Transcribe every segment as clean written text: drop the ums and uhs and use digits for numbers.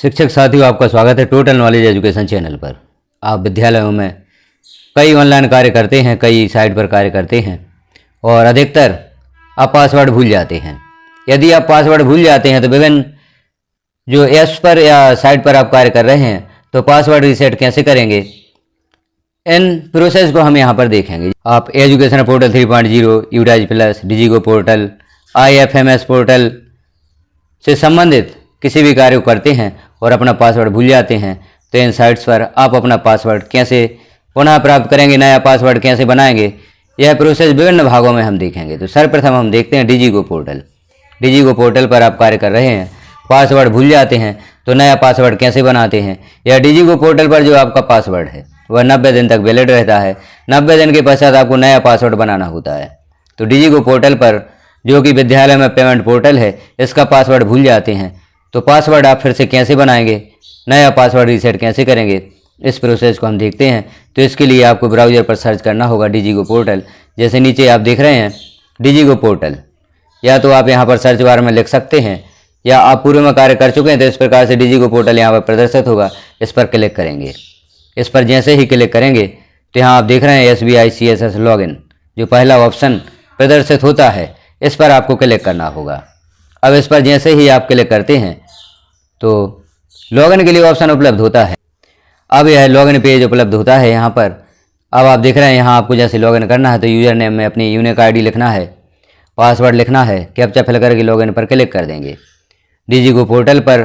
शिक्षक साथियों, आपका स्वागत है टोटल नॉलेज एजुकेशन चैनल पर। आप विद्यालयों में कई ऑनलाइन कार्य करते हैं, कई साइट पर कार्य करते हैं और अधिकतर आप पासवर्ड भूल जाते हैं। यदि आप पासवर्ड भूल जाते हैं तो विभिन्न जो ऐप्स पर या साइट पर आप कार्य कर रहे हैं तो पासवर्ड रीसेट कैसे करेंगे, इन प्रोसेस को हम यहाँ पर देखेंगे। आप education portal 3.0, UDISE plus, Digigo portal, IFMS portal से संबंधित किसी भी कार्य को करते हैं और अपना पासवर्ड भूल जाते हैं तो इन साइट्स पर आप अपना पासवर्ड कैसे पुनः प्राप्त करेंगे, नया पासवर्ड कैसे बनाएंगे, यह प्रोसेस विभिन्न भागों में हम देखेंगे। तो सर्वप्रथम हम देखते हैं डिजिगो पोर्टल। डिजिगो पोर्टल पर आप कार्य कर रहे हैं, पासवर्ड भूल जाते हैं तो नया पासवर्ड कैसे बनाते हैं। या डिजिगो पोर्टल पर जो आपका पासवर्ड है वह 90 दिन तक वैलिड रहता है। 90 दिन के पश्चात आपको नया पासवर्ड बनाना होता है। तो डिजिगो पोर्टल पर, जो कि विद्यालय में पेमेंट पोर्टल है, इसका पासवर्ड भूल जाते हैं तो पासवर्ड आप फिर से कैसे बनाएंगे, नया पासवर्ड रीसेट कैसे करेंगे, इस प्रोसेस को हम देखते हैं। तो इसके लिए आपको ब्राउज़र पर सर्च करना होगा डिजिगो पोर्टल। जैसे नीचे आप देख रहे हैं डिजिगो पोर्टल, या तो आप यहाँ पर सर्च बार में लिख सकते हैं या आप पूर्व में कार्य कर चुके हैं तो इस प्रकार से डिजिगो पोर्टल यहाँ पर प्रदर्शित होगा। इस पर क्लिक करेंगे। इस पर जैसे ही क्लिक करेंगे तो यहाँ आप देख रहे हैं SBI CSS लॉगिन, जो पहला ऑप्शन प्रदर्शित होता है, इस पर आपको क्लिक करना होगा। अब इस पर जैसे ही आप क्लिक करते हैं तो लॉगिन के लिए ऑप्शन उपलब्ध होता है। अब यह लॉगिन पेज उपलब्ध होता है यहाँ पर। अब आप देख रहे हैं यहाँ आपको जैसे लॉगिन करना है तो यूज़र नेम में अपनी यूनिक ID लिखना है, पासवर्ड लिखना है, कैप्चा फिल करके लॉगिन पर क्लिक कर देंगे। डिजिगो पोर्टल पर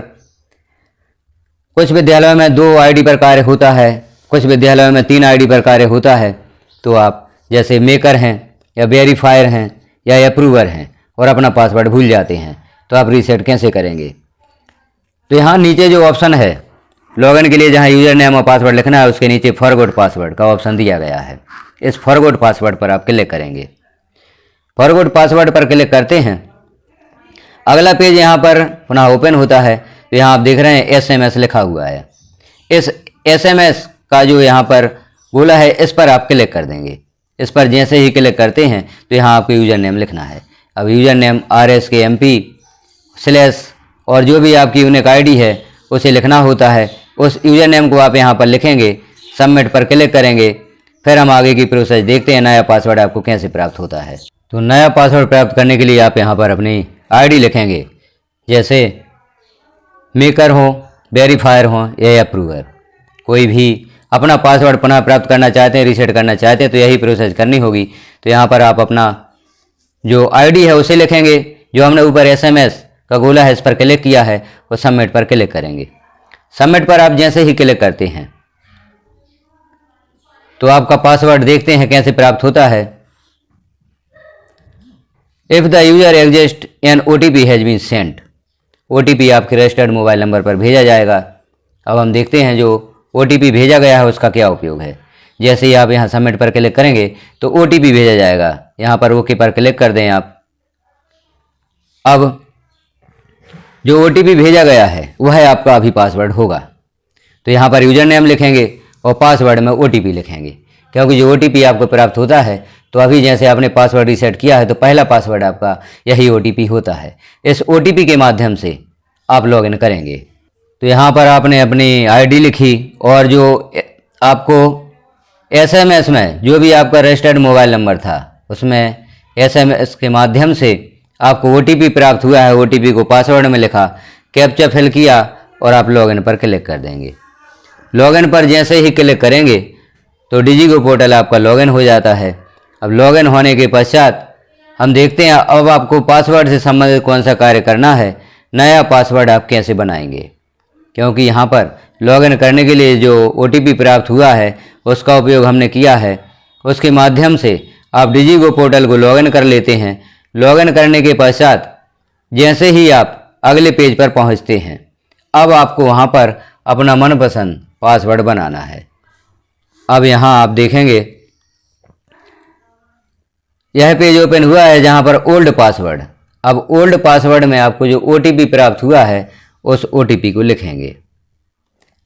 कुछ विद्यालयों में 2 ID पर कार्य होता है, कुछ विद्यालयों में 3 ID पर कार्य होता है। तो आप जैसे मेकर हैं या वेरीफायर हैं या अप्रूवर हैं और अपना पासवर्ड भूल जाते हैं तो आप रीसेट कैसे करेंगे। तो यहाँ नीचे जो ऑप्शन है लॉगिन के लिए, जहाँ यूज़र नेम और पासवर्ड लिखना है, उसके नीचे फॉरगॉट पासवर्ड का ऑप्शन दिया गया है। इस फॉरगॉट पासवर्ड पर आप क्लिक करेंगे। फॉरगॉट पासवर्ड पर क्लिक करते हैं, अगला पेज यहाँ पर पुनः ओपन होता है। तो यहाँ आप देख रहे हैं SMS लिखा हुआ है। इस SMS का जो यहाँ पर गोला है, इस पर आप क्लिक कर देंगे। इस पर जैसे ही क्लिक करते हैं तो यहाँ आपको यूज़र नेम लिखना है। अब यूज़र नेम RSKMP/ और जो भी आपकी यूनिक ID है उसे लिखना होता है। उस यूज़र नेम को आप यहाँ पर लिखेंगे, सबमिट पर क्लिक करेंगे। फिर हम आगे की प्रोसेस देखते हैं, नया पासवर्ड आपको कैसे प्राप्त होता है। तो नया पासवर्ड प्राप्त करने के लिए आप यहाँ पर अपनी ID लिखेंगे, जैसे मेकर हो, वेरीफायर हो या अप्रूवर। कोई भी अपना पासवर्ड पुनः प्राप्त करना चाहते हैं, रीसेट करना चाहते हैं तो यही प्रोसेस करनी होगी। तो यहाँ पर आप अपना जो ID है उसे लिखेंगे, जो हमने ऊपर SMS का गोला है इस पर क्लिक किया है, और सबमिट पर क्लिक करेंगे। सबमिट पर आप जैसे ही क्लिक करते हैं तो आपका पासवर्ड देखते हैं कैसे प्राप्त होता है। If the user exist an OTP has been sent, OTP आपके रजिस्टर्ड मोबाइल नंबर पर भेजा जाएगा। अब हम देखते हैं जो OTP भेजा गया है उसका क्या उपयोग है। जैसे ही आप यहाँ सबमिट पर क्लिक करेंगे तो OTP भेजा जाएगा। यहाँ पर ओके पर क्लिक कर दें आप। अब जो OTP भेजा गया है वह आपका अभी पासवर्ड होगा। तो यहाँ पर यूज़र नेम लिखेंगे और पासवर्ड में OTP लिखेंगे, क्योंकि जो OTP आपको प्राप्त होता है तो अभी जैसे आपने पासवर्ड रीसेट किया है तो पहला पासवर्ड आपका यही OTP होता है। इस OTP के माध्यम से आप लॉगिन करेंगे। तो यहाँ पर आपने अपनी ID लिखी और जो आपको SMS में जो भी आपका रजिस्टर्ड मोबाइल नंबर था उसमें SMS के माध्यम से आपको OTP प्राप्त हुआ है। OTP को पासवर्ड में लिखा, कैप्चा फिल किया और आप लॉगिन पर क्लिक कर देंगे। लॉगिन पर जैसे ही क्लिक करेंगे तो डिजिगो पोर्टल आपका लॉगिन हो जाता है। अब लॉगिन होने के पश्चात हम देखते हैं अब आपको पासवर्ड से संबंधित कौन सा कार्य करना है, नया पासवर्ड आप कैसे बनाएंगे। क्योंकि यहाँ पर लॉगिन करने के लिए जो OTP प्राप्त हुआ है उसका उपयोग हमने किया है, उसके माध्यम से आप डिजिगो पोर्टल को लॉगिन कर लेते हैं। लॉगिन करने के पश्चात जैसे ही आप अगले पेज पर पहुंचते हैं, अब आपको वहां पर अपना मनपसंद पासवर्ड बनाना है। अब यहां आप देखेंगे यह पेज ओपन हुआ है जहां पर ओल्ड पासवर्ड। अब ओल्ड पासवर्ड में आपको जो OTP प्राप्त हुआ है उस OTP को लिखेंगे।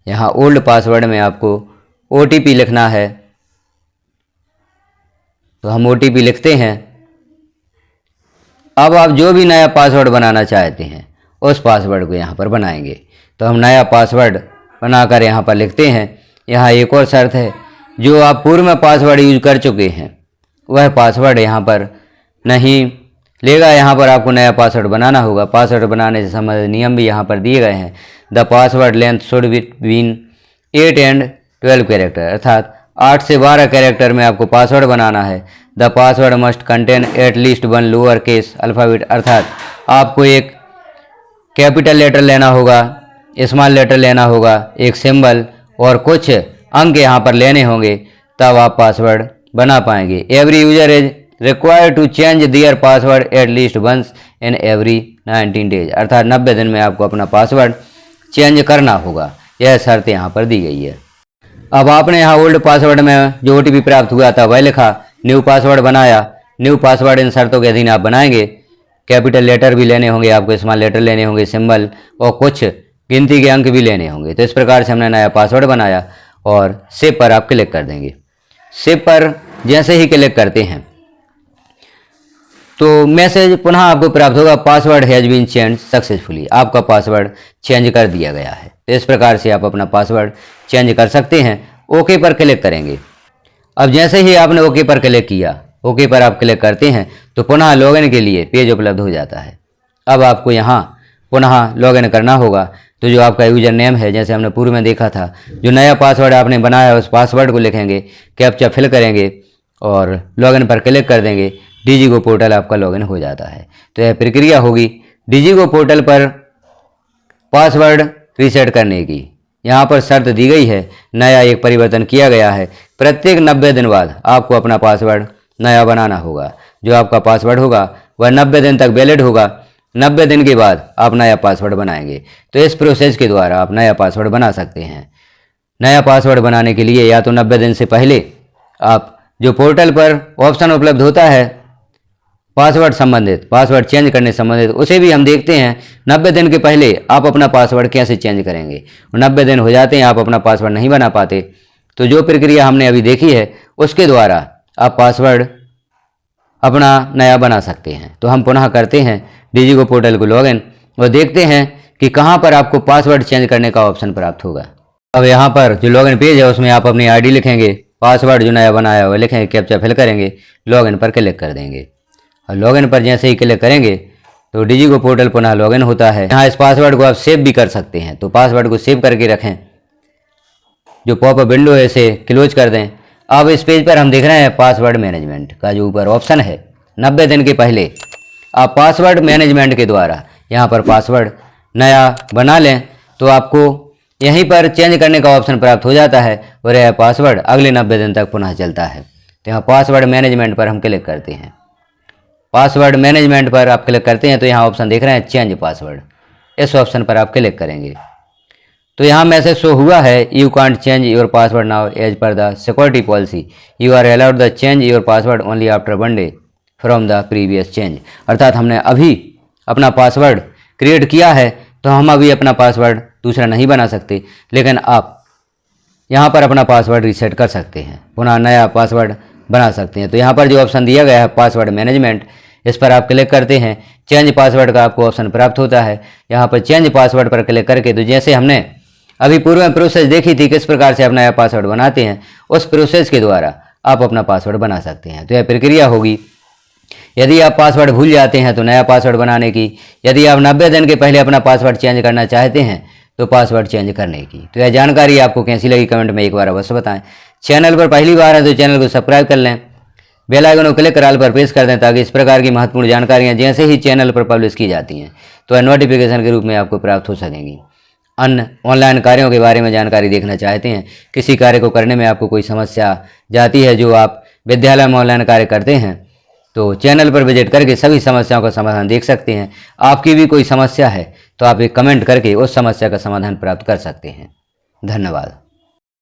यहाँ ओल्ड पासवर्ड में आपको OTP लिखना है, तो हम OTP लिखते हैं। अब आप जो भी नया पासवर्ड बनाना चाहते हैं उस पासवर्ड को यहाँ पर बनाएंगे। तो हम नया पासवर्ड बनाकर यहाँ पर लिखते हैं। यहाँ एक और शर्त है, जो आप पूर्व में पासवर्ड यूज कर चुके हैं वह पासवर्ड यहाँ पर नहीं लेगा। यहाँ पर आपको नया पासवर्ड बनाना होगा। पासवर्ड बनाने से संबंधित नियम भी यहाँ पर दिए गए हैं। The password length should between 8 and 12 character, अर्थात 8 से 12 कैरेक्टर में आपको पासवर्ड बनाना है। The password must contain at least 1 lower case alphabet, अर्थात आपको एक कैपिटल लेटर लेना होगा, स्मॉल लेटर लेना होगा, एक सिंबल और कुछ अंक यहाँ पर लेने होंगे, तब आप पासवर्ड बना पाएंगे। Every user is required to change their password at least once in every 19 days, अर्थात 90 दिन में आपको अपना पासवर्ड चेंज करना होगा। यह शर्त यहाँ पर दी गई है। अब आपने यहाँ ओल्ड पासवर्ड में जो OTP प्राप्त हुआ था वह लिखा, न्यू पासवर्ड बनाया। न्यू पासवर्ड इन शर्तों के अधीन आप बनाएंगे। कैपिटल लेटर भी लेने होंगे आपको, स्मॉल लेटर लेने होंगे, सिंबल और कुछ गिनती के अंक भी लेने होंगे। तो इस प्रकार से हमने नया पासवर्ड बनाया और सेव पर आप क्लिक कर देंगे। सेव पर जैसे ही क्लिक करते हैं तो मैसेज पुनः आपको प्राप्त होगा, password has been change successfully, आपका पासवर्ड चेंज कर दिया गया है। तो इस प्रकार से आप अपना पासवर्ड चेंज कर सकते हैं। ओके पर क्लिक करेंगे। अब जैसे ही आपने ओके पर क्लिक किया, ओके पर आप क्लिक करते हैं तो पुनः लॉगिन के लिए पेज उपलब्ध हो जाता है। अब आपको यहाँ पुनः लॉगिन करना होगा। तो जो आपका यूजर नेम है, जैसे हमने पूर्व में देखा था, जो नया पासवर्ड आपने बनाया उस पासवर्ड को लिखेंगे, कैप्चा फिल करेंगे और लॉगिन पर क्लिक कर देंगे। DigiGo पोर्टल आपका लॉगिन हो जाता है। तो यह प्रक्रिया होगी DigiGo पोर्टल पर पासवर्ड रीसेट करने की। यहाँ पर शर्त दी गई है, नया एक परिवर्तन किया गया है। प्रत्येक 90 दिन बाद आपको अपना पासवर्ड नया बनाना होगा। जो आपका पासवर्ड होगा वह 90 दिन तक वैलिड होगा। 90 दिन के बाद आप नया पासवर्ड बनाएंगे। तो इस प्रोसेस के द्वारा आप नया पासवर्ड बना सकते हैं। नया पासवर्ड बनाने के लिए या तो 90 दिन से पहले आप जो पोर्टल पर ऑप्शन उपलब्ध होता है पासवर्ड संबंधित, पासवर्ड चेंज करने संबंधित, उसे भी हम देखते हैं। 90 दिन के पहले आप अपना पासवर्ड कैसे चेंज करेंगे। 90 दिन हो जाते हैं, आप अपना पासवर्ड नहीं बना पाते, तो जो प्रक्रिया हमने अभी देखी है उसके द्वारा आप पासवर्ड अपना नया बना सकते हैं। तो हम पुनः करते हैं DigiGo पोर्टल को लॉगिन और देखते हैं कि कहाँ पर आपको पासवर्ड चेंज करने का ऑप्शन प्राप्त होगा। अब यहाँ पर जो लॉगिन पेज है उसमें आप अपनी ID लिखेंगे, पासवर्ड जो नया बनाया हुआ लिखेंगे, कैप्चा फिल करेंगे, लॉगिन पर क्लिक कर देंगे। और लॉगिन पर जैसे ही क्लिक करेंगे तो DigiGo पोर्टल पुनः लॉगिन होता है। यहाँ इस पासवर्ड को आप सेव भी कर सकते हैं। तो पासवर्ड को सेव करके रखें। जो पॉपअप विंडो है इसे क्लोज कर दें। अब इस पेज पर हम देख रहे हैं पासवर्ड मैनेजमेंट का जो ऊपर ऑप्शन है, 90 दिन के पहले आप पासवर्ड मैनेजमेंट के द्वारा यहाँ पर पासवर्ड नया बना लें तो आपको यहीं पर चेंज करने का ऑप्शन प्राप्त हो जाता है और यह पासवर्ड अगले 90 दिन तक पुनः चलता है। तो यहाँ पासवर्ड मैनेजमेंट पर हम क्लिक करते हैं। पासवर्ड मैनेजमेंट पर आप क्लिक करते हैं तो यहाँ ऑप्शन देख रहे हैं चेंज पासवर्ड, इस ऑप्शन पर आप क्लिक करेंगे तो यहाँ मैसेज शो हुआ है, you can't change your password now as per the security policy, you are allowed the change your password only after 1 day from the previous change. अर्थात हमने अभी अपना पासवर्ड क्रिएट किया है तो हम अभी अपना पासवर्ड दूसरा नहीं बना सकते, लेकिन आप यहाँ पर अपना पासवर्ड रीसेट कर सकते हैं, पुनः नया पासवर्ड बना सकते हैं। तो यहाँ पर जो ऑप्शन दिया गया है पासवर्ड मैनेजमेंट, इस पर आप क्लिक करते हैं, चेंज पासवर्ड का आपको ऑप्शन प्राप्त होता है। यहाँ पर चेंज पासवर्ड पर क्लिक करके तो जैसे हमने अभी पूर्व में प्रोसेस देखी थी किस प्रकार से आप नया पासवर्ड बनाते हैं, उस प्रोसेस के द्वारा आप अपना पासवर्ड बना सकते हैं। तो यह प्रक्रिया होगी। यदि आप पासवर्ड भूल जाते हैं तो नया पासवर्ड बनाने की, यदि आप 90 दिन के पहले अपना पासवर्ड चेंज करना चाहते हैं तो पासवर्ड चेंज करने की। तो यह जानकारी आपको कैसी लगी कमेंट में एक बार अवश्य बताएं। चैनल पर पहली बार है तो चैनल को सब्सक्राइब कर लें, बेल आइकन को क्लिक कर ऑल पर प्रेस कर दें ताकि इस प्रकार की महत्वपूर्ण जानकारियाँ जैसे ही चैनल पर पब्लिश की जाती हैं तो नोटिफिकेशन के रूप में आपको प्राप्त हो सकेंगी। अन्य ऑनलाइन कार्यों के बारे में जानकारी देखना चाहते हैं, किसी कार्य को करने में आपको कोई समस्या जाती है जो आप विद्यालय में ऑनलाइन कार्य करते हैं तो चैनल पर विजिट करके सभी समस्याओं का समाधान देख सकते हैं। आपकी भी कोई समस्या है तो आप एक कमेंट करके उस समस्या का समाधान प्राप्त कर सकते हैं। धन्यवाद।